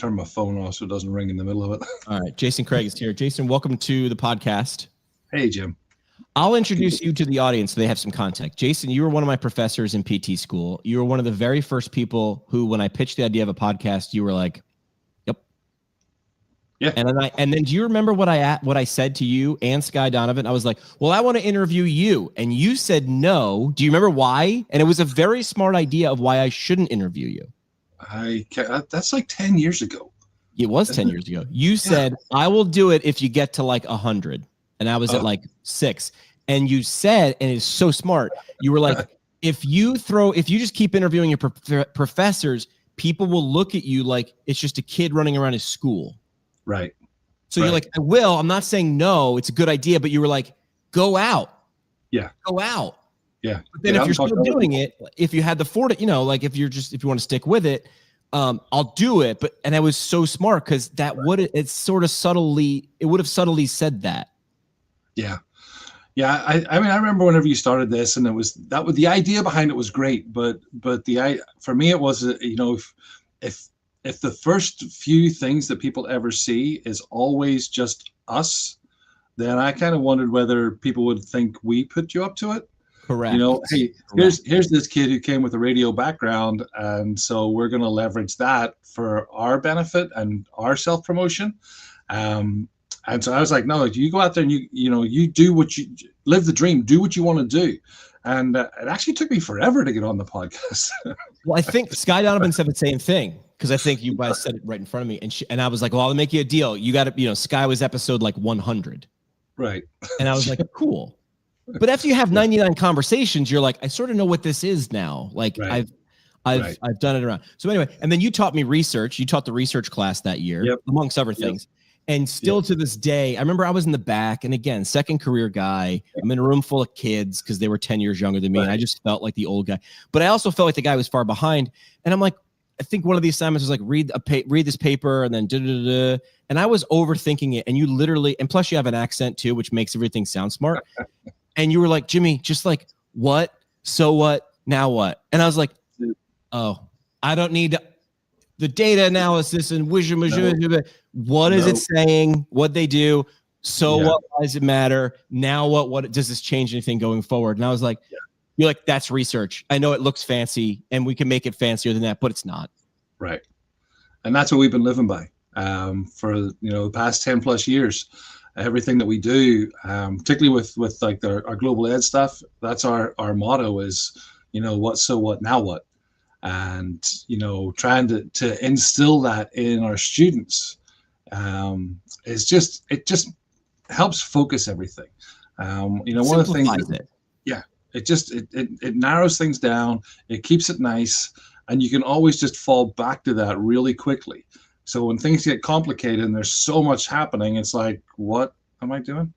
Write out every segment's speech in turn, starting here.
turn my phone off so it doesn't ring in the middle of it. All right. Jason Craig is here. Jason, welcome to the podcast. Hey, Jim. I'll introduce you to the audience so they have some context. Jason, you were one of my professors in PT school. You were one of the very first people who, when I pitched the idea of a podcast, you were like, yep. Yeah. And then do you remember what I said to you and Sky Donovan? I was like, well, I want to interview you. And you said no. Do you remember why? And it was a very smart idea of why I shouldn't interview you. That's like 10 years ago. It was 10 years ago. You said, I will do it if you get to like 100. And I was at like 6. And you said, and it's so smart, you were like, if you just keep interviewing your professors, people will look at you like it's just a kid running around his school. Right. So you're like, I will. I'm not saying no, it's a good idea, but you were like, go out. Yeah. Go out. Yeah. But then if you're still doing it, if you had the like if you want to stick with it, I'll do it. And I was so smart because it would have subtly said that. Yeah. Yeah. I mean, I remember whenever you started this, and the idea behind it was great, but for me, it was, if the first few things that people ever see is always just us, then I kind of wondered whether people would think we put you up to it. Correct. Hey, here's this kid who came with a radio background, and so we're going to leverage that for our benefit and our self-promotion. And so I was like, no, you go out there and you do live the dream, do what you want to do. And it actually took me forever to get on the podcast. Well, I think Sky Donovan said the same thing, because I think you guys said it right in front of me. And I was like, well, I'll make you a deal. You got to, Sky was episode like 100. Right. And I was like, cool. But after you have 99 conversations, you're like, I sort of know what this is now. Like I've done it around. So anyway, and then you taught me research. You taught the research class that year, amongst other things. And still to this day, I remember I was in the back, and again, second career guy. I'm in a room full of kids because they were 10 years younger than me. And I just felt like the old guy, but I also felt like the guy was far behind. And I'm like, I think one of the assignments was like, read this paper and then and I was overthinking it. And you literally, and plus you have an accent too, which makes everything sound smart. And you were like, Jimmy, just like, what? So what? Now what? And I was like, oh, I don't need the data analysis and what is it saying? What they do? So what does it matter? Now what does this change anything going forward? And I was like, you're like, that's research. I know it looks fancy and we can make it fancier than that, but it's not. Right. And that's what we've been living by for the past 10 plus years. Everything that we do, particularly with like our global ed stuff, that's our motto is, what, so what, now what? And, trying to instill that in our students it just helps focus everything. One of the things, it narrows things down, it keeps it nice, and you can always just fall back to that really quickly. So when things get complicated and there's so much happening, it's like, what am I doing?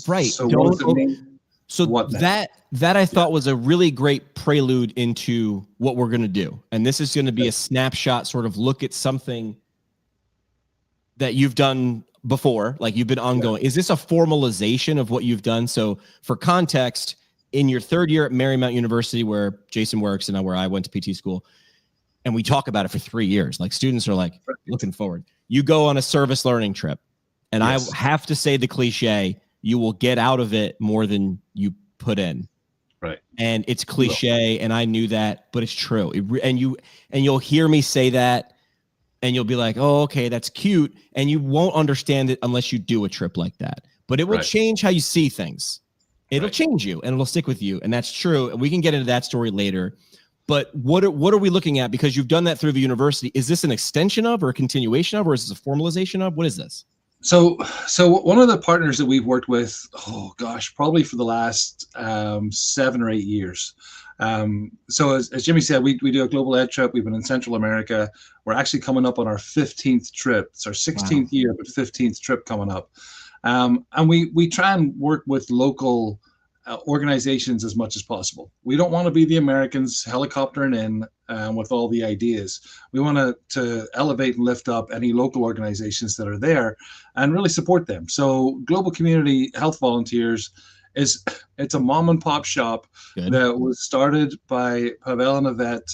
Right. So what does it mean? So that I thought was a really great prelude into what we're going to do. And this is going to be a snapshot sort of look at something that you've done before, like you've been ongoing. Is this a formalization of what you've done? So for context, in your third year at Marymount University, where Jason works and where I went to PT school, and we talk about it for 3 years, like students are like looking forward. You go on a service learning trip, and I have to say the cliche, you will get out of it more than you put in. Right. And it's cliche, and I knew that, but it's true. And you'll hear me say that, and you'll be like, oh, okay, that's cute. And you won't understand it unless you do a trip like that. But it will change how you see things. It'll change you, and it'll stick with you. And that's true. And we can get into that story later. But what are we looking at? Because you've done that through the university. Is this an extension of, or a continuation of, or is this a formalization of? What is this? So one of the partners that we've worked with, probably for the last 7 or 8 years. So as Jimmy said, we do a global ed trip. We've been in Central America. We're actually coming up on our 15th trip. It's our 16th year, but 15th trip coming up. And we try and work with local organizations as much as possible. We don't want to be the Americans helicoptering in with all the ideas. We want to elevate and lift up any local organizations that are there and really support them. So Global Community Health Volunteers it's a mom and pop shop that was started by Pavel and Yvette,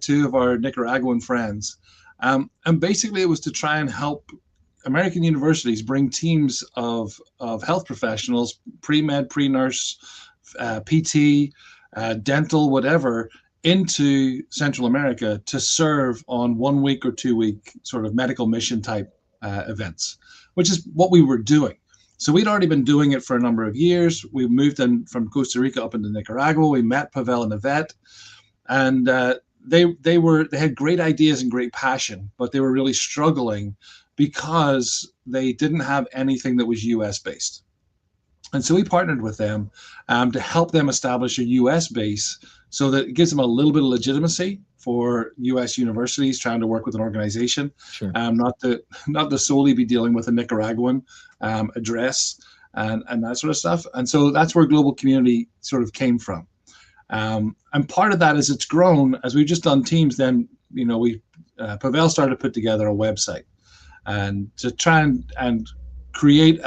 2 of our Nicaraguan friends. And basically it was to try and help American universities bring teams of health professionals, pre-med, pre-nurse, PT, dental, whatever, into Central America to serve on 1 week or 2 week sort of medical mission type events, which is what we were doing. So we'd already been doing it for a number of years. We moved in from Costa Rica up into Nicaragua. We met Pavel and Yvette, and they had great ideas and great passion, but they were really struggling because they didn't have anything that was US based. And so we partnered with them to help them establish a US base so that it gives them a little bit of legitimacy for US universities trying to work with an organization, sure. Not to solely be dealing with a Nicaraguan address and that sort of stuff. And so that's where Global Community sort of came from. And part of that is it's grown as we've just done teams. Then, Pavel started to put together a website and to try and create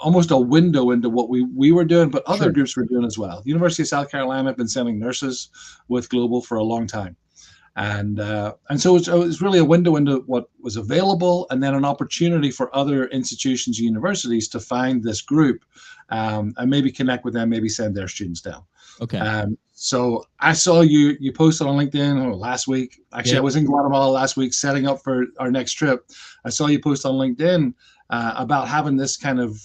almost a window into what we were doing, but other groups were doing as well. The University of South Carolina have been sending nurses with Global for a long time. And so it was really a window into what was available, and then an opportunity for other institutions and universities to find this group and maybe connect with them, maybe send their students down. Okay. So I saw you posted on LinkedIn last week. Actually, I was in Guatemala last week setting up for our next trip. I saw you post on LinkedIn about having this kind of,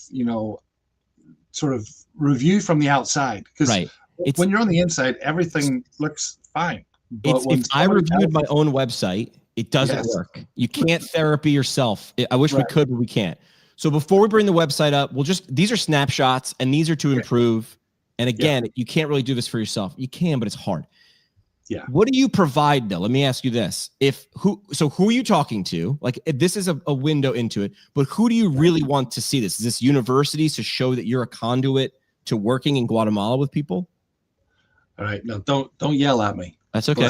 sort of review from the outside. Because when you're on the inside, everything looks fine. But if I reviewed my own website, it doesn't work. You can't therapy yourself. I wish we could, but we can't. So before we bring the website up, these are snapshots and these are to improve. And again, you can't really do this for yourself. You can, but it's hard. Yeah. What do you provide though? Let me ask you this. Who are you talking to? Like, this is a window into it, but who do you really want to see this? Is this universities to show that you're a conduit to working in Guatemala with people? All right. No, don't yell at me. That's okay.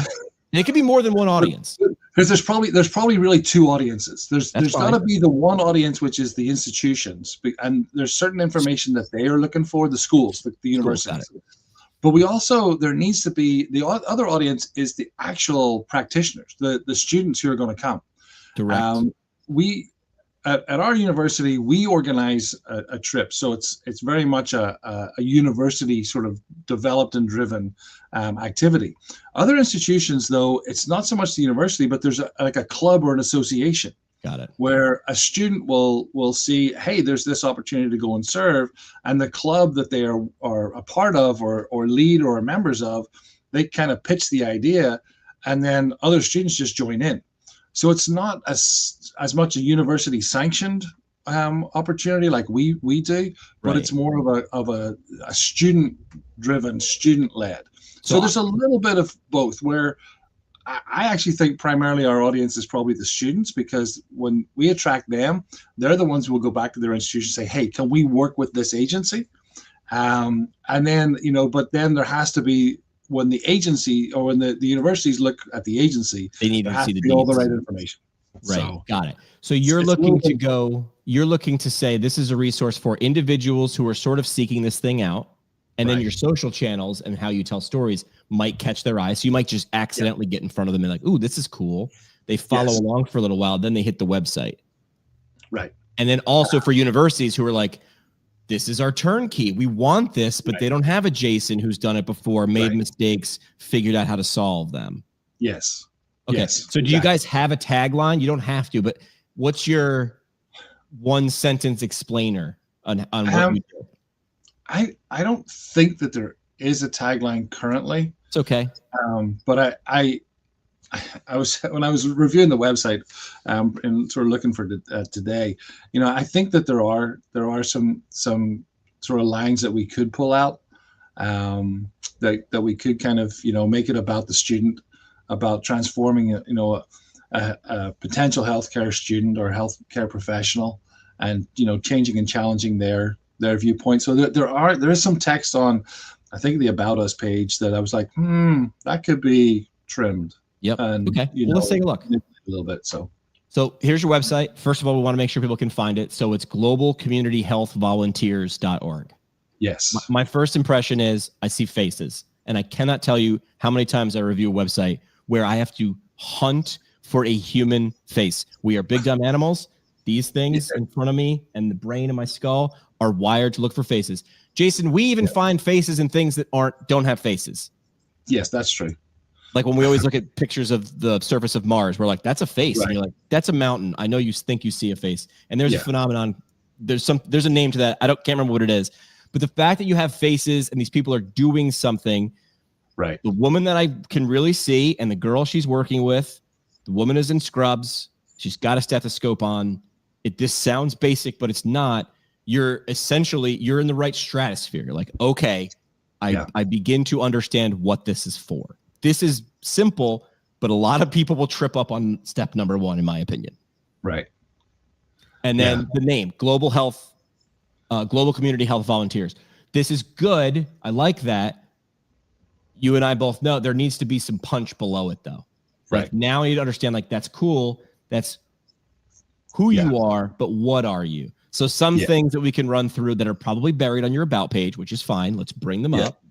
It could be more than one audience. Because there's probably really two audiences. There's got to be the one audience, which is the institutions, and there's certain information that they are looking for, the schools, the universities. But there needs to be the other audience is the actual practitioners, the students who are going to come. Direct. We at our university, we organize a trip, so it's very much a university sort of developed and driven activity. Other institutions, though, it's not so much the university, but there's like a club or an association. Got it. Where a student will see, hey, there's this opportunity to go and serve, and the club that they are a part of or lead or are members of, they kind of pitch the idea, and then other students just join in. So it's not as much a university sanctioned opportunity like we do, but it's more of a student driven, student led. So there's a little bit of both, where I actually think primarily our audience is probably the students, because when we attract them, they're the ones who will go back to their institution and say, hey, can we work with this agency? And then, but then there has to be, when the agency or when the universities look at the agency, they need to see all the right information. Right. So, got it. So you're looking to say this is a resource for individuals who are sort of seeking this thing out. And then your social channels and how you tell stories might catch their eye. So you might just accidentally get in front of them and like, ooh, this is cool. They follow along for a little while. Then they hit the website. Right. And then also for universities who are like, this is our turnkey. We want this, but they don't have a Jason who's done it before, made mistakes, figured out how to solve them. Yes. Okay. Yes, so do you guys have a tagline? You don't have to, but what's your one sentence explainer on what you do? I don't think that there is a tagline currently. It's okay. But I was, when I was reviewing the website and sort of looking for today, I think that there are some sort of lines that we could pull out, that we could kind of, make it about the student, about transforming, a potential healthcare student or healthcare professional, and, changing and challenging their viewpoint. So there is some text on, I think, the About Us page that I was like, that could be trimmed. Yep. And, okay. Let's take a look. A little bit. So here's your website. First of all, we want to make sure people can find it. So it's globalcommunityhealthvolunteers.org. Yes. My first impression is I see faces, and I cannot tell you how many times I review a website where I have to hunt for a human face. We are big dumb animals. These things in front of me and the brain in my skull are wired to look for faces. Jason, we even find faces in things that don't have faces. Yes, that's true. Like when we always look at pictures of the surface of Mars, we're like, that's a face. Right. And you're like, that's a mountain. I know you think you see a face. And there's a phenomenon. There's a name to that. Can't remember what it is. But the fact that you have faces and these people are doing something, right? The woman that I can really see and the girl she's working with, the woman is in scrubs. She's got a stethoscope on. This sounds basic, but it's not. You're in the right stratosphere. You're like, okay, I begin to understand what this is for. This is simple, but a lot of people will trip up on step number 1, in my opinion. Right. And then the name, Global Community Health Volunteers. This is good. I like that. You and I both know there needs to be some punch below it, though. Right. Like now you understand, like, that's cool. That's who you are, but what are you? So some things that we can run through that are probably buried on your about page, which is fine. Let's bring them up.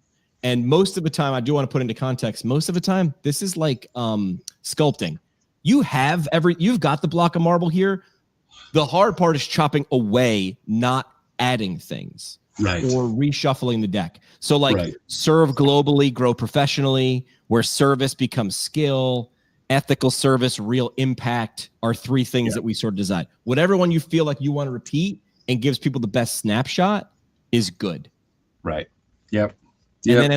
And most of the time, I do want to put into context, most of the time, this is like sculpting. You've got the block of marble here. The hard part is chopping away, not adding things. Right. Or reshuffling the deck. So like serve globally, grow professionally, where service becomes skill, ethical service, real impact are 3 things that we sort of decide. Whatever one you feel like you want to repeat and gives people the best snapshot is good. Right. Yep. And then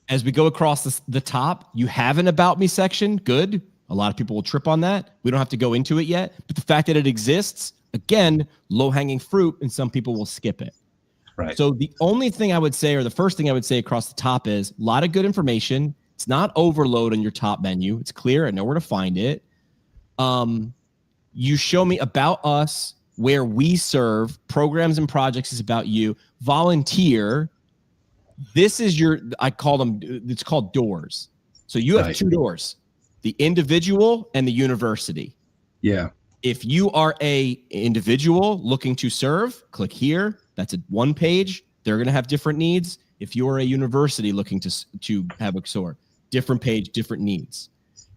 as we go across the top, you have an about me section. Good. A lot of people will trip on that. We don't have to go into it yet. But the fact that it exists, again, low-hanging fruit, and some people will skip it. Right. So the only thing I would say, or the first thing I would say across the top is a lot of good information. It's not overload on your top menu. It's clear. I know where to find it. You show me about us, where we serve, programs and projects is about you. Volunteer. This is I call them, it's called doors. So you have 2 doors, the individual and the university. Yeah. If you are a individual looking to serve, click here. That's a 1 page. They're going to have different needs. If you're a university looking to have a SOAR, different page, different needs.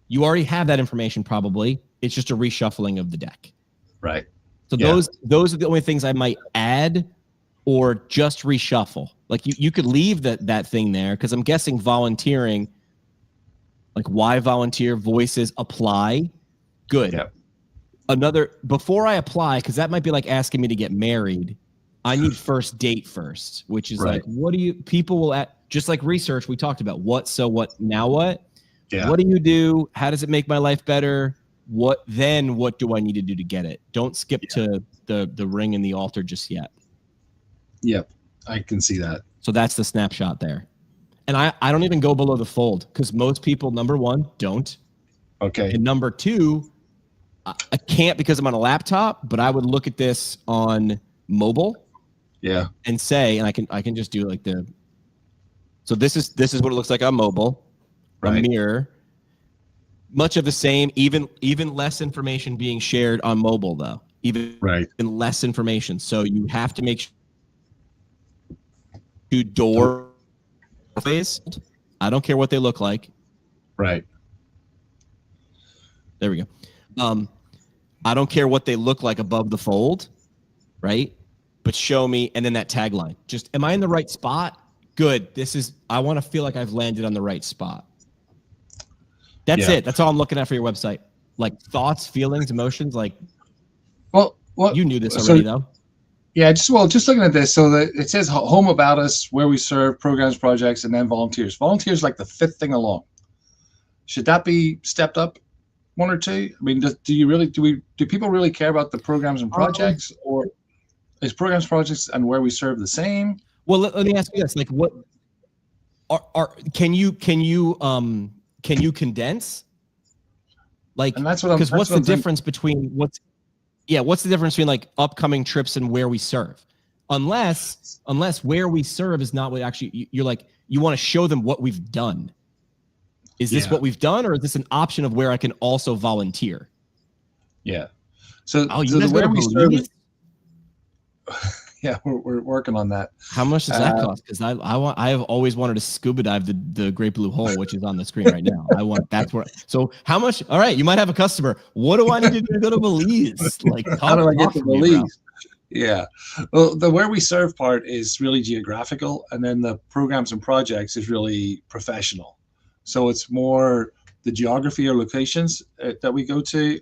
You already have that information probably. It's just a reshuffling of the deck. Right. So those are the only things I might add or just reshuffle. Like you could leave that thing there because I'm guessing volunteering, like why volunteer, voices, apply. Good. Yeah. Before I apply, because that might be like asking me to get married, I need first date first, which is like, what do you, people will, just like research we talked about, what, now what? Yeah. What do you do? How does it make my life better? What do I need to do to get it? Don't skip to the ring and the altar just yet. Yep. I can see that. So that's the snapshot there. And I don't even go below the fold because most people, number 1, don't. Okay. And number 2, I can't because I'm on a laptop, but I would look at this on mobile. Yeah. And say, and I can just do like so this is what it looks like on mobile. Right. A mirror. Much of the same, even less information being shared on mobile though. Even less information. So you have to make sure to door face. I don't care what they look like. Right. There we go. I don't care what they look like above the fold, right? But show me, and then that tagline. Just, am I in the right spot? Good. I want to feel like I've landed on the right spot. That's it. That's all I'm looking at for your website. Like thoughts, feelings, emotions, like. Well, you knew this already though. Yeah, just looking at this, so that it says home about us, where we serve, programs, projects, and then volunteers. Volunteers like the 5th thing along. Should that be stepped up 1 or 2? I mean, do people really care about the programs and projects, or is programs, projects, and where we serve the same? Well, let me ask you this: like, what can you condense? Like, and that's what I'm. Because what's the difference between what's the difference between like upcoming trips and where we serve? Unless where we serve is not what actually you're like. You want to show them what we've done. Is this what we've done, or is this an option of where I can also volunteer? Yeah. So the way we serve. we're working on that. How much does that cost? Because I have always wanted to scuba dive the Great Blue Hole, which is on the screen right now. That's where. So how much? All right, you might have a customer. What do I need to do to go to Belize? Like, how do I get to Belize? Yeah, well, the where we serve part is really geographical, and then the programs and projects is really professional. So it's more the geography or locations that we go to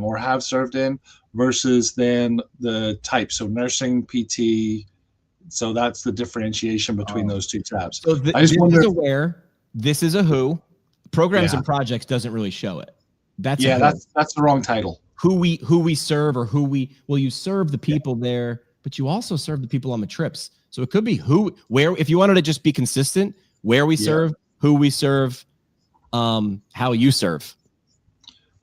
or have served in versus then the type. So nursing, PT. So that's the differentiation between those two tabs. So I just wonder. This is a where, this is a who. Programs and projects doesn't really show it. That's the wrong title. Who we serve, or you serve the people there, but you also serve the people on the trips. So it could be where, if you wanted to just be consistent, where we serve, who we serve, how you serve.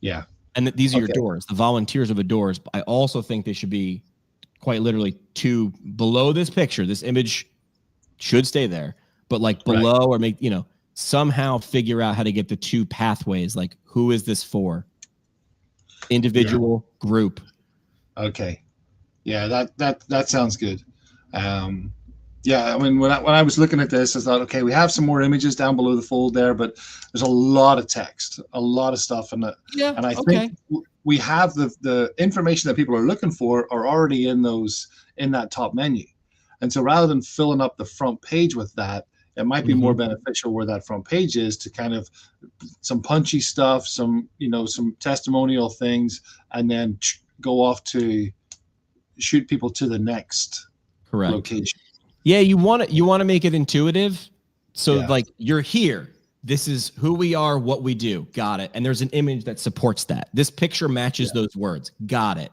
Yeah. And these are your doors. The volunteers are the doors. But I also think they should be quite literally two below this picture. This image should stay there, but like below or make, somehow figure out how to get the two pathways. Like, who is this for? Individual, group. Okay. Yeah, that sounds good. Yeah, I mean, when I was looking at this, I thought, okay, we have some more images down below the fold there, but there's a lot of text, a lot of stuff in it. Yeah, and I think we have the information that people are looking for are already in that top menu. And so rather than filling up the front page with that, it might be more beneficial where that front page is to kind of some punchy stuff, some testimonial things, and then go off to shoot people to the next location. Yeah, you want to make it intuitive. So like, you're here. This is who we are, what we do. Got it. And there's an image that supports that. This picture matches those words. Got it.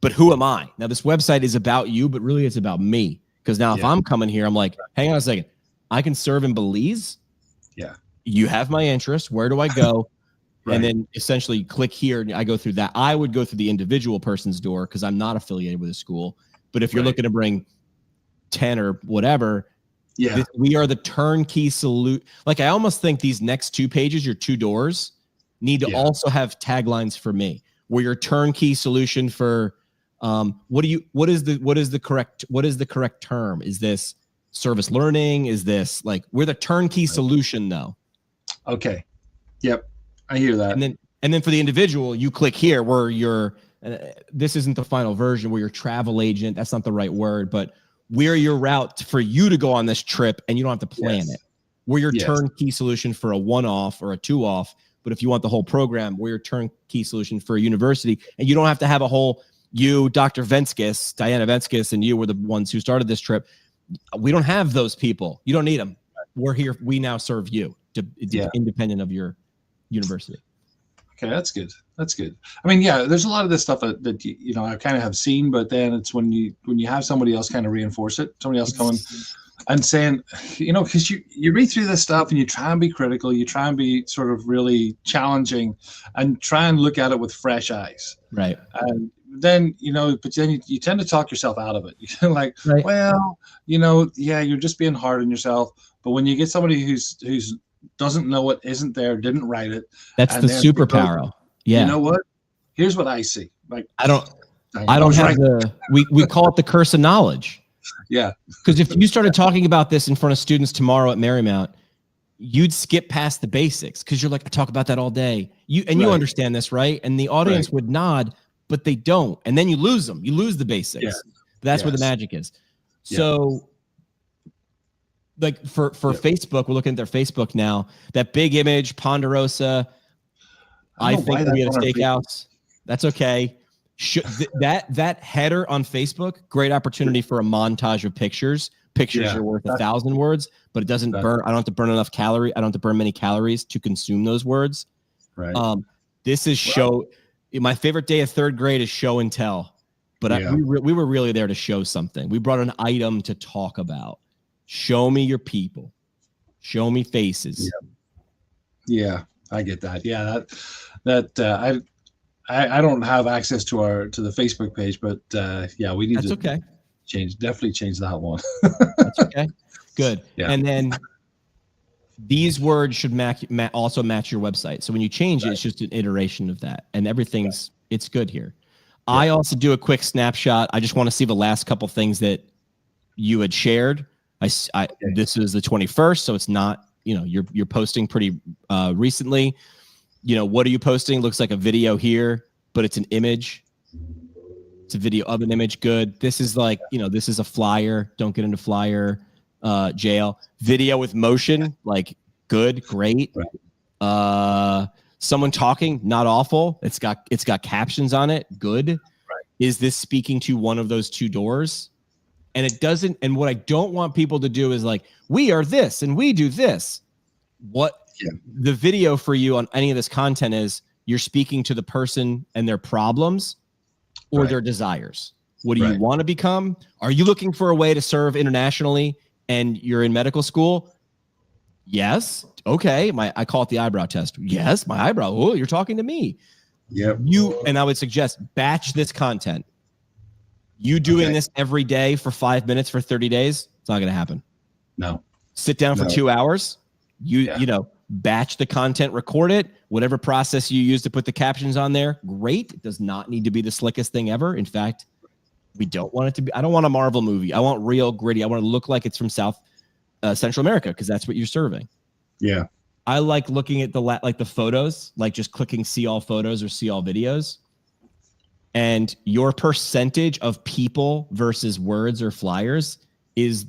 But who am I? Now, this website is about you, but really it's about me. Because now if I'm coming here, I'm like, hang on a second. I can serve in Belize. Yeah. You have my interest. Where do I go? And then essentially click here. And I go through that. I would go through the individual person's door because I'm not affiliated with a school. But if you're looking to bring 10 or whatever, we are the turnkey solution. Like, I almost think these next two pages, your two doors, need to also have taglines for me. We're your turnkey solution for what is the correct term? Is this service learning? Is this like, we're the turnkey solution though? Okay. Yep. I hear that. And then for the individual, you click here where you're, this isn't the final version, where you're travel agent. That's not the right word, but we're your route for you to go on this trip and you don't have to plan it. We're your turnkey solution for a one-off or a two-off. But if you want the whole program, we're your turnkey solution for a university. And you don't have to have a whole, you, Dr. Venskis, Diana Venskis, and you were the ones who started this trip. We don't have those people. You don't need them. We're here. We now serve you, independent of your university. Okay, that's good. That's good. I mean, there's a lot of this stuff that I kind of have seen, but then it's when you have somebody else kind of reinforce it, somebody else coming and saying, because you read through this stuff and you try and be critical, you try and be sort of really challenging, and try and look at it with fresh eyes. Right. And then but then you tend to talk yourself out of it. You're like, well, you're just being hard on yourself. But when you get somebody who's doesn't know it, isn't there, didn't write it, that's the superpower. You know what? Here's what I see. Like, I don't have we call it the curse of knowledge. Yeah. Because if you started talking about this in front of students tomorrow at Marymount, you'd skip past the basics because you're like, I talk about that all day. You understand this, right? And the audience would nod, but they don't. And then you lose them. You lose the basics. Yeah. That's where the magic is. Yeah. So like for Facebook, we're looking at their Facebook now, that big image, Ponderosa, I think we had a steakhouse. That's okay. That header on Facebook, great opportunity for a montage of pictures. Pictures are worth 1,000 words, but it doesn't burn. I don't have to burn enough calories. I don't have to burn many calories to consume those words. Right. This is show. My favorite day of third grade is show and tell, but we were really there to show something. We brought an item to talk about. Show me your people. Show me faces. Yeah, I get that. Yeah, I don't have access to the Facebook page, but we need to definitely change that one. That's okay. Good. Yeah. And then these words should also match your website. So when you change it, it's just an iteration of that, and everything's it's good here. Yeah. I also do a quick snapshot. I just want to see the last couple things that you had shared. This is the 21st, so it's not, you're posting pretty recently. What are you posting? Looks like a video here, but it's an image. It's a video of an image. Good. This is like, this is a flyer. Don't get into flyer jail. Video with motion, like good, great. Right. Someone talking, not awful. It's got captions on it. Good. Right. Is this speaking to one of those two doors? And it doesn't. And what I don't want people to do is like, we are this and we do this. The video for you on any of this content is you're speaking to the person and their problems or their desires. What do you want to become? Are you looking for a way to serve internationally and you're in medical school? Yes. Okay. I call it the eyebrow test. Yes. My eyebrow. Oh, you're talking to me. Yep. And I would suggest batch this content. You doing this every day for 5 minutes for 30 days, it's not going to happen. No. Sit down for 2 hours. Batch the content, record it, whatever process you use to put the captions on there. Great. It does not need to be the slickest thing ever. In fact, we don't want it to be. I don't want a Marvel movie. I want real gritty. I want to look like it's from Central America because that's what you're serving. Yeah. I like looking at the photos, like just clicking see all photos or see all videos. And your percentage of people versus words or flyers is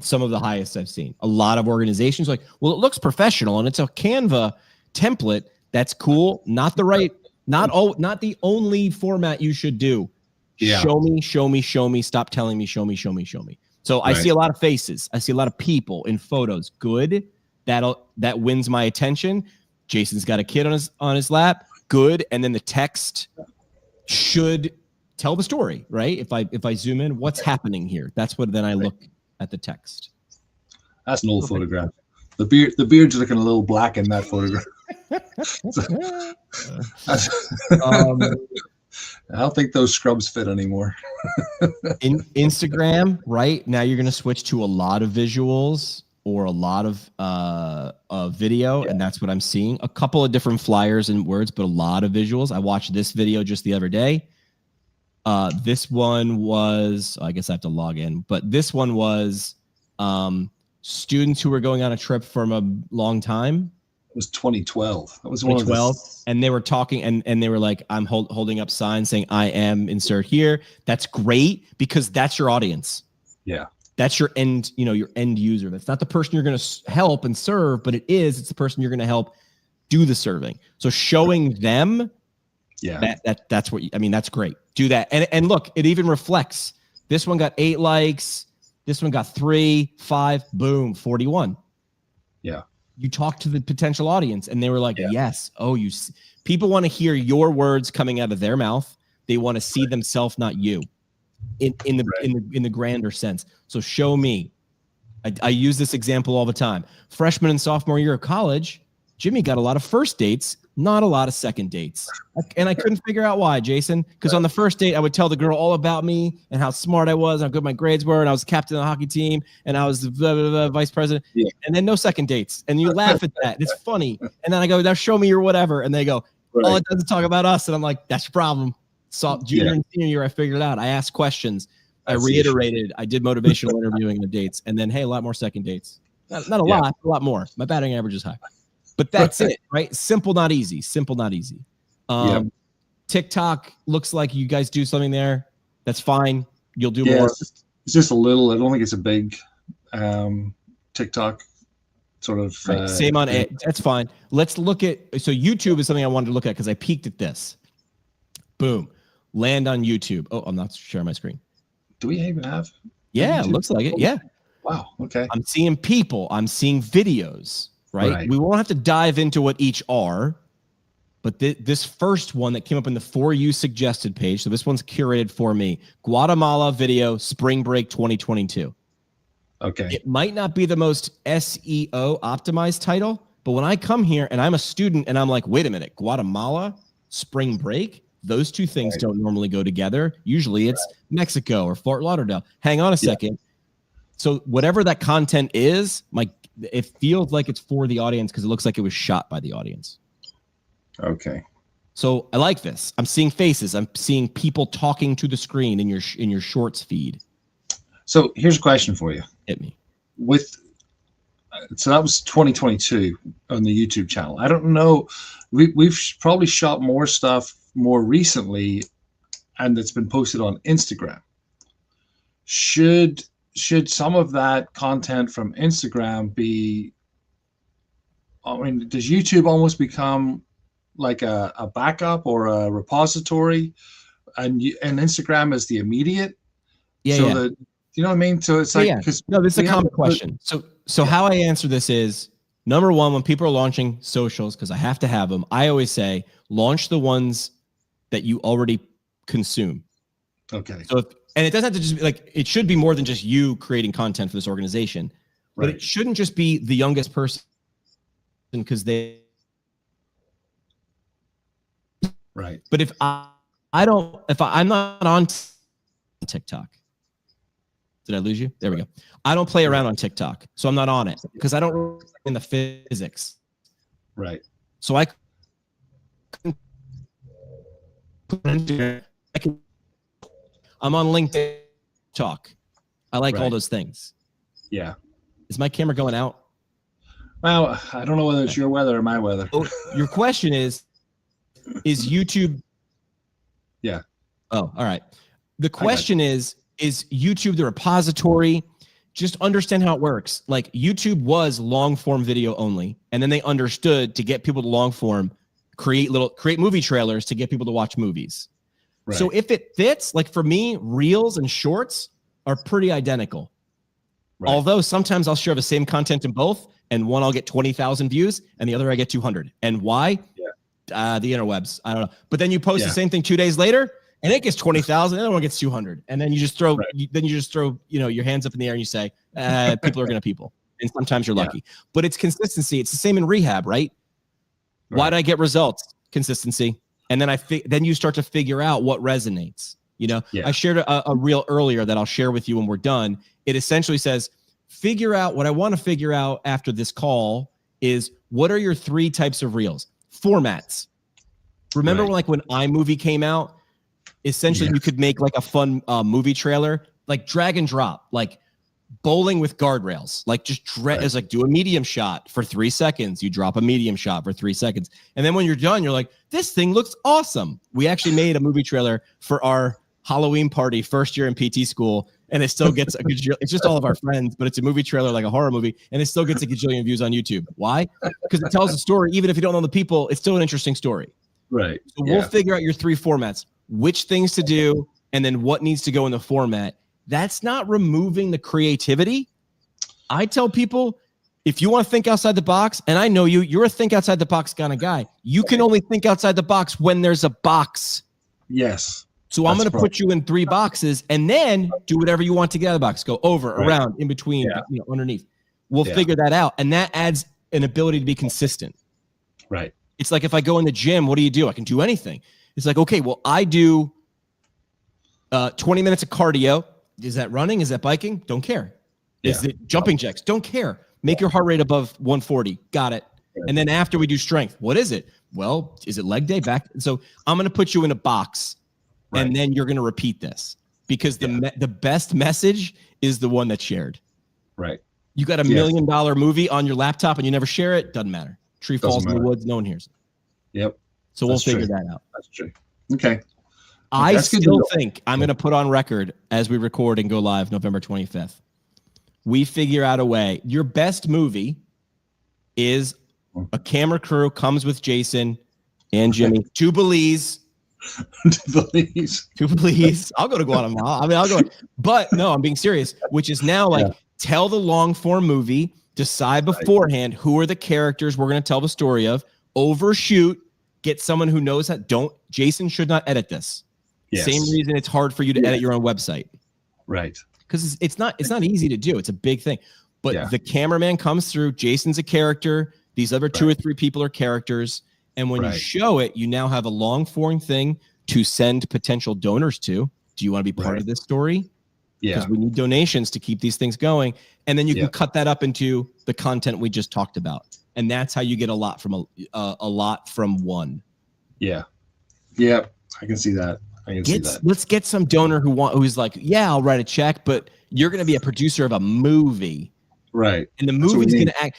some of the highest I've seen. A lot of organizations like, well, it looks professional and it's a Canva template. That's cool. Not the only format you should do. Yeah. Show me. Stop telling me, show me. So I see a lot of faces. I see a lot of people in photos. Good. That wins my attention. Jason's got a kid on his lap. Good. And then the text should tell the story, right? If I zoom in, what's happening here? That's what then I look at the text. That's an old photograph. The beard's looking a little black in that photograph. I don't think those scrubs fit anymore. In Instagram, right now, you're going to switch to a lot of visuals or a lot of video, and that's what I'm seeing. A couple of different flyers and words, but a lot of visuals. I watched this video just the other day. This one was, I guess I have to log in, but this one was students who were going on a trip from a long time. It was 2012. That was 2012, and they were talking, and they were like, "I'm holding up signs saying I am insert here." That's great because that's your audience. Yeah, that's your end user. That's not the person you're going to help and serve, but it's the person you're going to help do the serving. So showing them, that's what that's great. Do that, and look, it even reflects. This one got 8 likes. This one got 3, 5. Boom, 41. Yeah. You talk to the potential audience and they were like, yes. Oh, people want to hear your words coming out of their mouth. They want to see themselves, not you, in the grander sense. So show me. I use this example all the time. Freshman and sophomore year of college, Jimmy got a lot of first dates, not a lot of second dates. And I couldn't figure out why, Jason, because on the first date, I would tell the girl all about me and how smart I was, how good my grades were, and I was captain of the hockey team, and I was the vice president, and then no second dates. And you laugh at that. It's funny. And then I go, now show me your whatever. And they go, all it does is talk about us. And I'm like, that's your problem. So junior and senior year, I figured it out. I asked questions. I reiterated. I did motivational interviewing the dates. And then, hey, a lot more second dates. Not a lot, a lot more. My batting average is high. But that's it, right? Simple, not easy. Simple, not easy. TikTok looks like you guys do something there. That's fine. You'll do more. It's just a little. I don't think it's a big TikTok sort of. Same on it. That's fine. Let's look at. So YouTube is something I wanted to look at because I peeked at this. Boom. Land on YouTube. Oh, I'm not sharing my screen. Do we even have? Yeah, it looks like it. Yeah. Wow. Okay. I'm seeing people. I'm seeing videos. Right? We won't have to dive into what each are, but this first one that came up in the For You suggested page, so this one's curated for me, Guatemala video, Spring Break 2022. Okay. It might not be the most SEO optimized title, but when I come here and I'm a student and I'm like, wait a minute, Guatemala, Spring Break, those two things don't normally go together. Usually it's Mexico or Fort Lauderdale. Hang on a second. So whatever that content is, it feels like it's for the audience because it looks like it was shot by the audience. Okay. So I like this. I'm seeing faces. I'm seeing people talking to the screen in your shorts feed. So here's a question for you. Hit me. So that was 2022 on the YouTube channel. I don't know. We've probably shot more stuff more recently, and it's been posted on Instagram. Should some of that content from Instagram be? I mean, does YouTube almost become like a backup or a repository, and Instagram is the immediate? Yeah, so yeah. that, you know what I mean? So it's like, no, this is a common question. So how I answer this is, number one, when people are launching socials, because I have to have them, I always say launch the ones that you already consume. Okay. So and it doesn't have to just be like, it should be more than just you creating content for this organization, but it shouldn't just be the youngest person because they. Right. But if I'm not on TikTok. Did I lose you? There we go. I don't play around on TikTok, so I'm not on it because I don't in the physics. Right. So I'm on LinkedIn Talk. I like all those things. Yeah. Is my camera going out? Well, I don't know whether it's your weather or my weather. Oh, your question is YouTube? Yeah. Oh, all right. The question is YouTube the repository? Just understand how it works. Like YouTube was long form video only, and then they understood to get people to long form, create movie trailers to get people to watch movies. Right. So if it fits, like for me, reels and shorts are pretty identical. Right. Although sometimes I'll share the same content in both, and one I'll get 20,000 views, and the other I get 200. And why? Yeah. The interwebs. I don't know. But then you post the same thing 2 days later, and it gets 20,000, and the other one gets 200. And then you just throw, your hands up in the air and you say, people are going to people. And sometimes you're lucky. But it's consistency. It's the same in rehab, right? Why did I get results? Consistency. And then then you start to figure out what resonates. I shared a reel earlier that I'll share with you when we're done. It essentially says, figure out what I want to figure out after this call is what are your 3 types of reels? Formats. Remember when iMovie came out? Essentially, you could make like a fun movie trailer, like drag and drop, like bowling with guardrails, like just it's like do a medium shot for 3 seconds. You drop a medium shot for 3 seconds. And then when you're done, you're like, this thing looks awesome. We actually made a movie trailer for our Halloween party, first year in PT school. And it still gets it's just all of our friends, but it's a movie trailer, like a horror movie. And it still gets a gajillion views on YouTube. Why? Because it tells a story. Even if you don't know the people, it's still an interesting story. Right. So we'll figure out your 3 formats, which things to do, and then what needs to go in the format. That's not removing the creativity. I tell people, if you want to think outside the box, and I know you're a think outside the box kind of guy. You can only think outside the box when there's a box. Yes. So I'm going to put you in 3 boxes and then do whatever you want to get out of the box. Go over, around, in between, underneath. We'll figure that out. And that adds an ability to be consistent. Right. It's like if I go in the gym, what do? I can do anything. It's like, okay, well, I do 20 minutes of cardio. Is that running? Is that biking? Don't care. Yeah. Is it jumping jacks? Don't care. Make your heart rate above 140. Got it. Right. And then after we do strength, what is it? Well, is it leg day back? So I'm going to put you in a box. Right. And then you're going to repeat this because the best message is the one that's shared. Right. You got $1 million movie on your laptop and you never share it. Doesn't matter. Tree falls in the woods. No one hears it. Yep. So we'll figure that out. That's true. Okay. I still think I'm going to put on record as we record and go live November 25th. We figure out a way. Your best movie is a camera crew comes with Jason and Jimmy to Belize. To Belize. I'll go to Guatemala. I mean, I'll go. But no, I'm being serious, which is now like tell the long form movie, decide beforehand who are the characters we're going to tell the story of, overshoot, get someone who knows that. Jason should not edit this. Yes. Same reason it's hard for you to edit your own website. Right. Because it's not easy to do. It's a big thing. But the cameraman comes through. Jason's a character. These other 2 or 3 people are characters. And when you show it, you now have a long form thing to send potential donors to. Do you want to be part of this story? Yeah. Because we need donations to keep these things going. And then you can cut that up into the content we just talked about. And that's how you get a lot from one. Yeah. Yeah. I can see that. I can see that. Let's get some donor who's like, yeah, I'll write a check, but you're going to be a producer of a movie. Right. And the movie's going to act.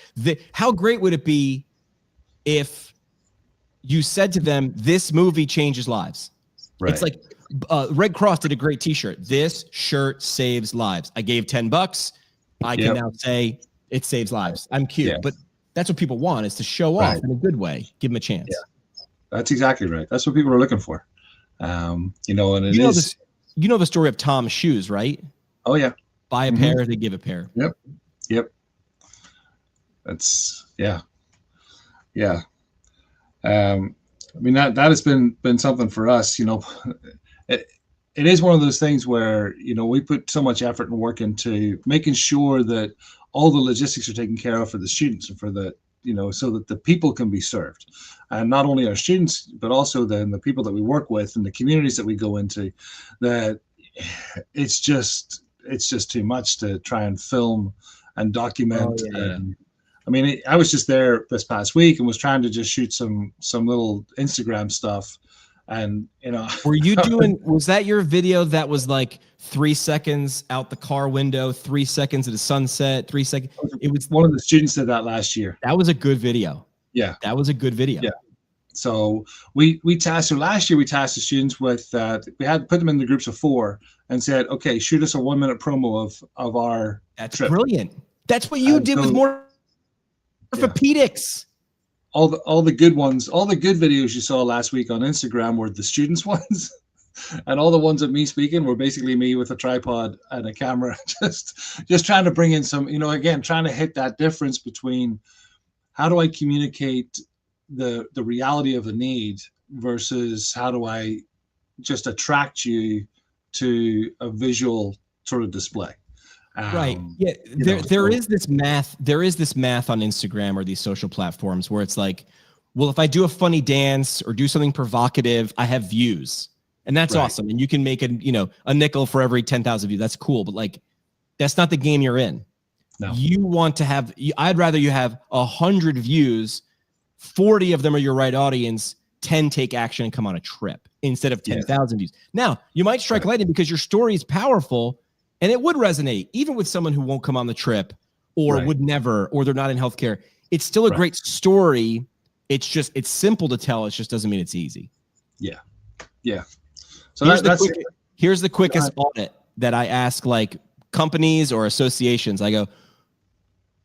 How great would it be if you said to them, this movie changes lives? Right. It's like Red Cross did a great t-shirt. This shirt saves lives. I gave $10. I can now say it saves lives. I'm cute. Yeah. But that's what people want, is to show off in a good way. give them a chance. Yeah. That's exactly right. That's what people are looking for. And you know the story of Tom's shoes, right? Oh yeah. Buy a pair, they give a pair. Yep. That's yeah. I mean, that has been something for us. It is one of those things where we put so much effort and work into making sure that all the logistics are taken care of for the students and for the so that the people can be served, and not only our students but also then the people that we work with and the communities that we go into. That it's just too much to try and film and document. I mean, I was just there this past week and was trying to just shoot some little Instagram stuff. And were you doing? Was that your video that was like 3 seconds out the car window, 3 seconds at the sunset, 3 seconds? It was one of the students did that last year. That was a good video. Yeah, that was a good video. Yeah. So we tasked. So last year we tasked the students with we had put them in the groups of 4 and said, okay, shoot us a 1-minute promo of our. That's trip. Brilliant. That's what you did with more orthopedics. All the good ones, all the good videos you saw last week on Instagram were the students' ones, and all the ones of me speaking were basically me with a tripod and a camera, just trying to bring in some, again, trying to hit that difference between how do I communicate the reality of the need versus how do I just attract you to a visual sort of display. Right. Yeah. There is this math. There is this math on Instagram or these social platforms where it's like, well, if I do a funny dance or do something provocative, I have views, and that's awesome. And you can make a nickel for every 10,000 views. That's cool. But like, that's not the game you're in. No. You want to have. I'd rather you have 100 views, 40 of them are your right audience, 10 take action and come on a trip instead of 10,000 views. Now you might strike lightning because your story is powerful. And it would resonate even with someone who won't come on the trip or would never, or they're not in healthcare. It's still a great story. It's simple to tell. It just doesn't mean it's easy. Yeah. Yeah. So here's the quickest audit that I ask like companies or associations. I go,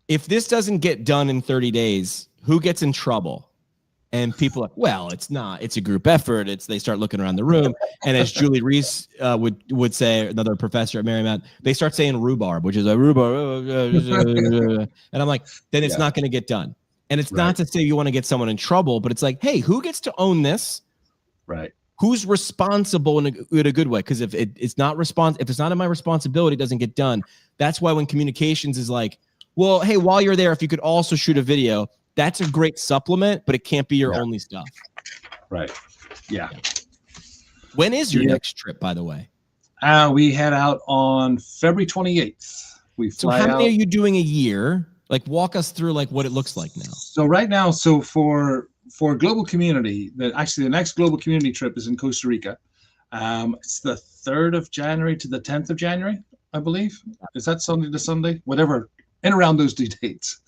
if this doesn't get done in 30 days, who gets in trouble? And people are like, well, it's not. It's a group effort. They start looking around the room. And as Julie Reese would say, another professor at Marymount, they start saying rhubarb, which is a rhubarb. And I'm like, then it's not going to get done. And it's not to say you want to get someone in trouble, but it's like, hey, who gets to own this? Right. Who's responsible in a good way? Because if it's not in my responsibility, it doesn't get done. That's why when communications is like, well, hey, while you're there, if you could also shoot a video, that's a great supplement, but it can't be your only stuff. Right. Yeah. When is your next trip, by the way? We head out on February 28th. We fly out. So how many are you doing a year? Like, walk us through like what it looks like now. So right now, for global community, the next global community trip is in Costa Rica. It's the 3rd of January to the 10th of January, I believe. Is that Sunday to Sunday? Whatever. In around those 2 dates,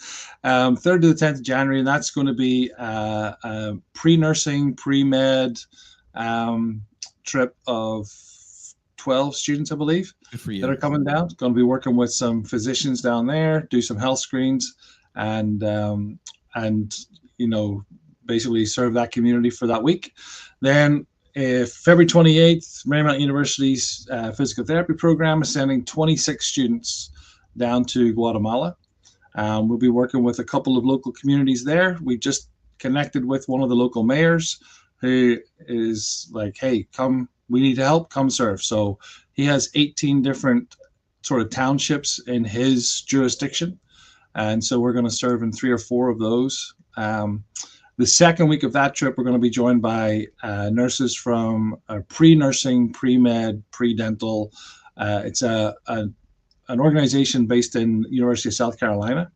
3rd to the 10th of January, and that's going to be a pre-nursing, pre-med trip of 12 students, I believe, that are coming down. Going to be working with some physicians down there, do some health screens, and basically serve that community for that week. Then, February 28th, Marymount University's physical therapy program is sending 26 students down to Guatemala. We'll be working with a couple of local communities there. We just connected with one of the local mayors who is like, hey, come, we need help, come serve. So he has 18 different sort of townships in his jurisdiction. And so we're going to serve in 3 or 4 of those. The second week of that trip, we're going to be joined by nurses from pre-nursing, pre-med, pre-dental. It's an organization based in University of South Carolina.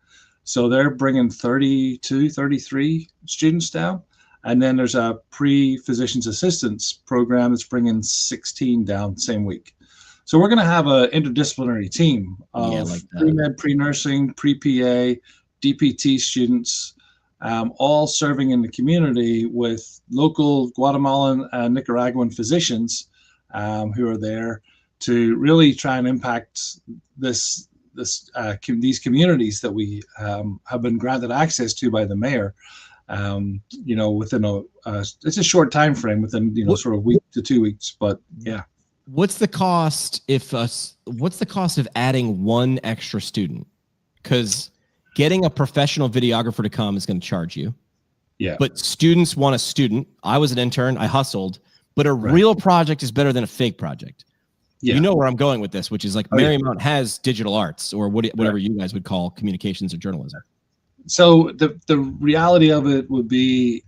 So they're bringing 32, 33 students down. And then there's a pre-physician's assistants program that's bringing 16 down the same week. So we're going to have an interdisciplinary team of pre-med, pre-nursing, pre-PA, DPT students, all serving in the community with local Guatemalan and Nicaraguan physicians who are there to really try and impact these communities that we have been granted access to by the mayor. Within it's a short time frame, within sort of week to 2 weeks, but yeah. What's the cost what's the cost of adding one extra student? Because getting a professional videographer to come is going to charge you. Yeah. But students want a student. I was an intern. I hustled. But a real project is better than a fake project. Yeah. You know where I'm going with this, which is like Marymount has digital arts or whatever you guys would call communications or journalism. So the reality of it would be,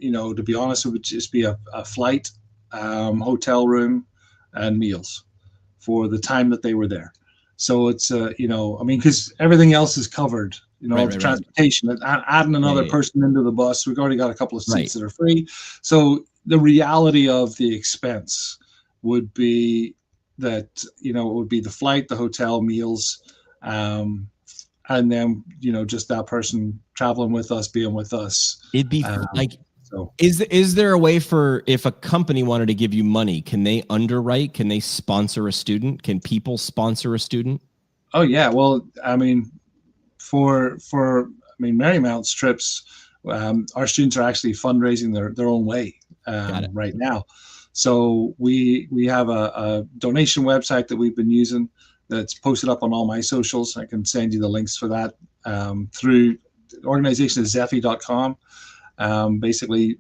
to be honest, it would just be a flight, hotel room, and meals for the time that they were there. So it's because everything else is covered, transportation, adding another person into the bus. We've already got a couple of seats that are free. So the reality of the expense would be that, it would be the flight, the hotel, meals, and then, just that person traveling with us, being with us. It'd be is there a way for, if a company wanted to give you money, can they underwrite? Can they sponsor a student? Can people sponsor a student? Oh yeah. Well, I mean, for Marymount's trips, our students are actually fundraising their own way right now. So we have a donation website that we've been using that's posted up on all my socials. I can send you the links for that through the organization is Zephy.com. Basically,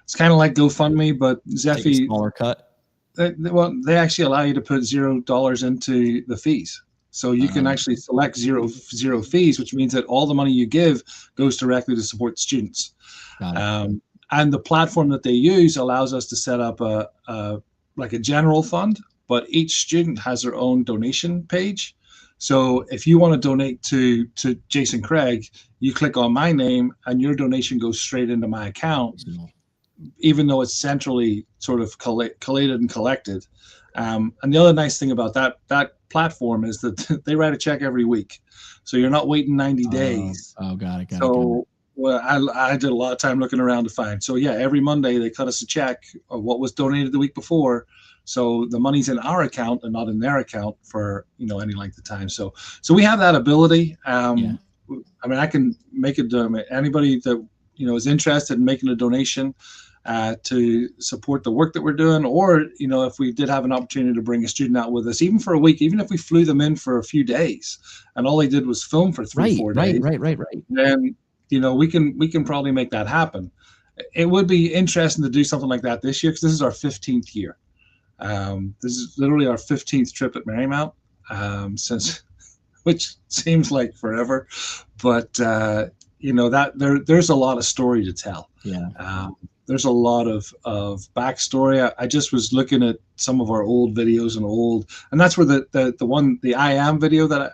it's kind of like GoFundMe, but Zephy, smaller cut. They actually allow you to put $0 into the fees. So you can actually select zero fees, which means that all the money you give goes directly to support students. And the platform that they use allows us to set up a general fund, but each student has their own donation page. So if you want to donate to Jason Craig, you click on my name and your donation goes straight into my account, even though it's centrally sort of collated and collected. And the other nice thing about that platform is that they write a check every week. So you're not waiting 90 days. Got it. Well, I did a lot of time looking around to find. So yeah, every Monday they cut us a check of what was donated the week before. So the money's in our account and not in their account for any length of time. So we have that ability. I mean, I can make it. Anybody that is interested in making a donation to support the work that we're doing, or if we did have an opportunity to bring a student out with us, even for a week, even if we flew them in for a few days, and all they did was film for 3-4 days, right. Then we can probably make that happen. It would be interesting to do something like that this year because this is our 15th year. This is literally our 15th trip at Marymount, which seems like forever, but that there's a lot of story to tell. There's a lot of backstory. I just was looking at some of our old videos and that's where the I Am video that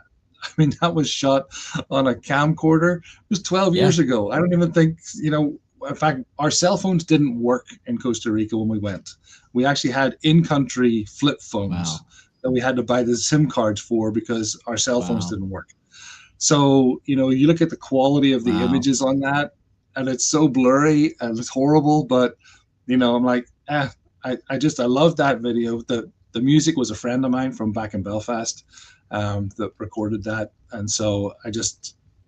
that was shot on a camcorder. It was 12 years ago. I don't even think, in fact, our cell phones didn't work in Costa Rica when we went. We actually had in-country flip phones that we had to buy the SIM cards for because our cell phones didn't work. So, you look at the quality of the images on that, and it's so blurry and it's horrible, but, I'm like, I love that video. The music was a friend of mine from back in Belfast that recorded that. And so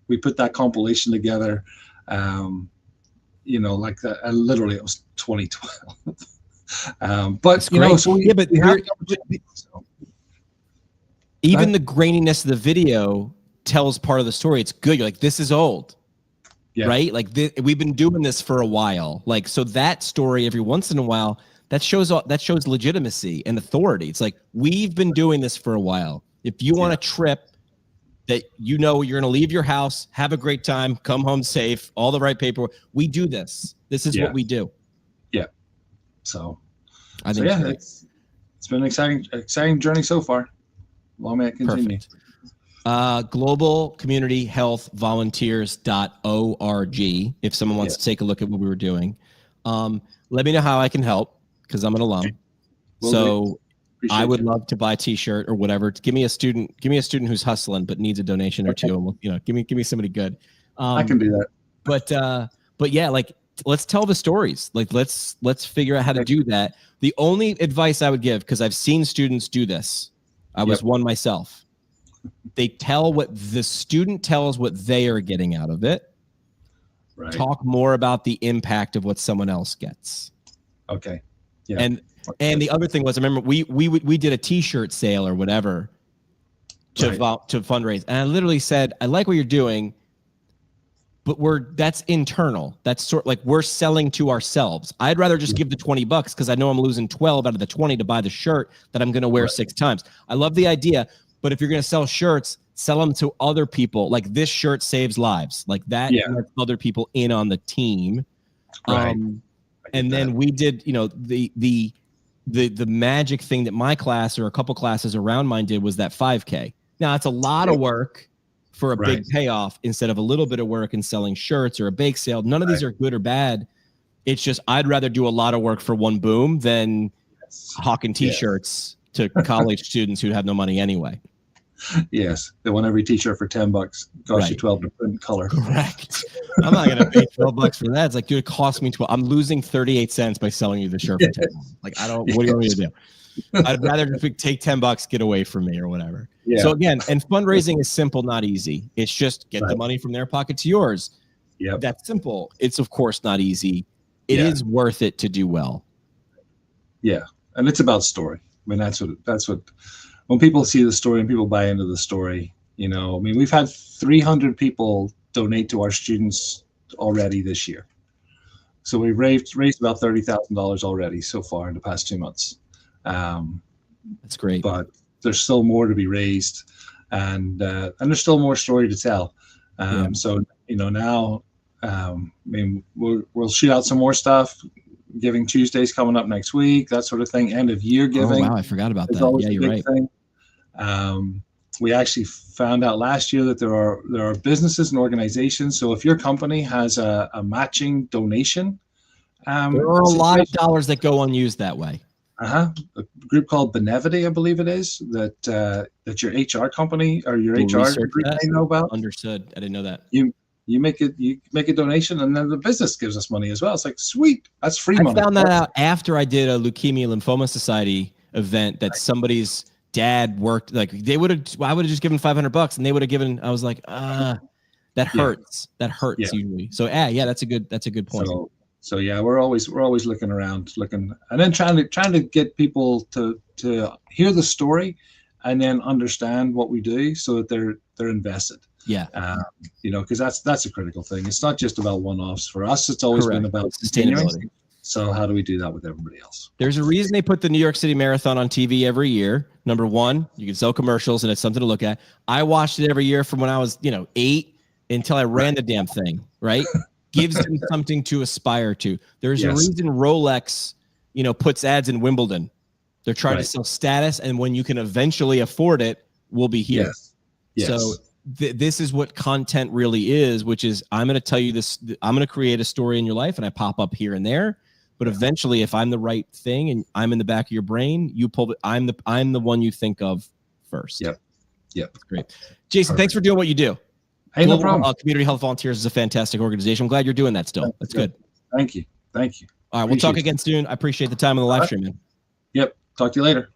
we put that compilation together, like that. Literally, it was 2012. But even the graininess of the video tells part of the story. It's good. You're like, this is old, right? Like we've been doing this for a while. Like, so that story every once in a while that shows legitimacy and authority. It's like, we've been doing this for a while. If you want a trip that you're going to leave your house, have a great time, come home safe, all the right paperwork, we do this. This is what we do. Yeah. So I think it's been an exciting journey so far. Long may it continue. Perfect. Globalcommunityhealthvolunteers.org if someone wants to take a look at what we were doing. Let me know how I can help, because I'm an alum. So I would love to buy a t-shirt or whatever. Give me a student who's hustling but needs a donation or two, and we'll, give me somebody good. I can do that. But yeah, like, let's tell the stories. Like, let's figure out how to do that. The only advice I would give, because I've seen students do this, I was one myself. They tell what the student tells what they are getting out of it. Right. Talk more about the impact of what someone else gets. Okay. Yeah. And the other thing was, I remember we did a t-shirt sale or whatever to fundraise. And I literally said, I like what you're doing, but that's internal. That's sort like we're selling to ourselves. I'd rather just give the $20 because I know I'm losing 12 out of the 20 to buy the shirt that I'm going to wear 6 times. I love the idea, but if you're going to sell shirts, sell them to other people. Like, this shirt saves lives. Like that, lets other people in on the team. Right. And then we did, the magic thing that my class or a couple classes around mine did was that 5K. Now, it's a lot of work for a big payoff instead of a little bit of work in selling shirts or a bake sale. None of these are good or bad. It's just, I'd rather do a lot of work for one boom than hawking t-shirts to college students who have no money anyway. Yes, they want every t-shirt for $10. Cost you 12 to print color. Correct. I'm not gonna pay $12 for that. It's like, dude, it cost me 12. I'm losing 38 cents by selling you the shirt for 10. Like, I don't. What do you want me to do? I'd rather just take $10, get away from me or whatever. Yeah. So again, and fundraising is simple, not easy. It's just get the money from their pocket to yours. Yeah, that's simple. It's of course not easy. It is worth it to do well. Yeah, and it's about story. I mean, that's what. When people see the story and people buy into the story, I mean, we've had 300 people donate to our students already this year. So we've raised about $30,000 already so far in the past 2 months. That's great. But there's still more to be raised, and there's still more story to tell. So, now, I mean, we'll shoot out some more stuff. Giving Tuesdays coming up next week, that sort of thing. End of year giving. Oh, wow, I forgot about that. Yeah, you're right. Thing. We actually found out last year that there are businesses and organizations. So if your company has a matching donation, there are a lot of dollars that go unused that way. A group called Benevity, I believe it is, that your HR company or your HR group may know about. Understood. I didn't know that. You make a donation, and then the business gives us money as well. It's like, sweet, that's free money. I found that out after I did a Leukemia Lymphoma Society event that somebody's dad worked. Like, I would have just given $500, and they would have given. I was like, that hurts. That hurts usually. So that's a good point. So yeah, we're always looking around, and then trying to get people to hear the story, and then understand what we do, so that they're invested. Yeah. Because that's a critical thing. It's not just about one-offs. For us, it's always been about sustainability. So how do we do that with everybody else? There's a reason they put the New York City Marathon on TV every year. Number one, you can sell commercials, and it's something to look at. I watched it every year from when I was, 8 until I ran the damn thing, right? Gives them something to aspire to. There's a reason Rolex, puts ads in Wimbledon. They're trying to sell status, and when you can eventually afford it, we'll be here. Yes. So this is what content really is, which is, I'm going to tell you this, I'm going to create a story in your life, and I pop up here and there. But eventually, if I'm the right thing and I'm in the back of your brain, you pull it. I'm the one you think of first. Yep. That's great. Jason, thanks for doing what you do. Hey, no problem. Community Health Volunteers is a fantastic organization. I'm glad you're doing that still. That's good. Thank you. All right, we'll talk again soon. I appreciate the time on the live stream, man. Yep. Talk to you later.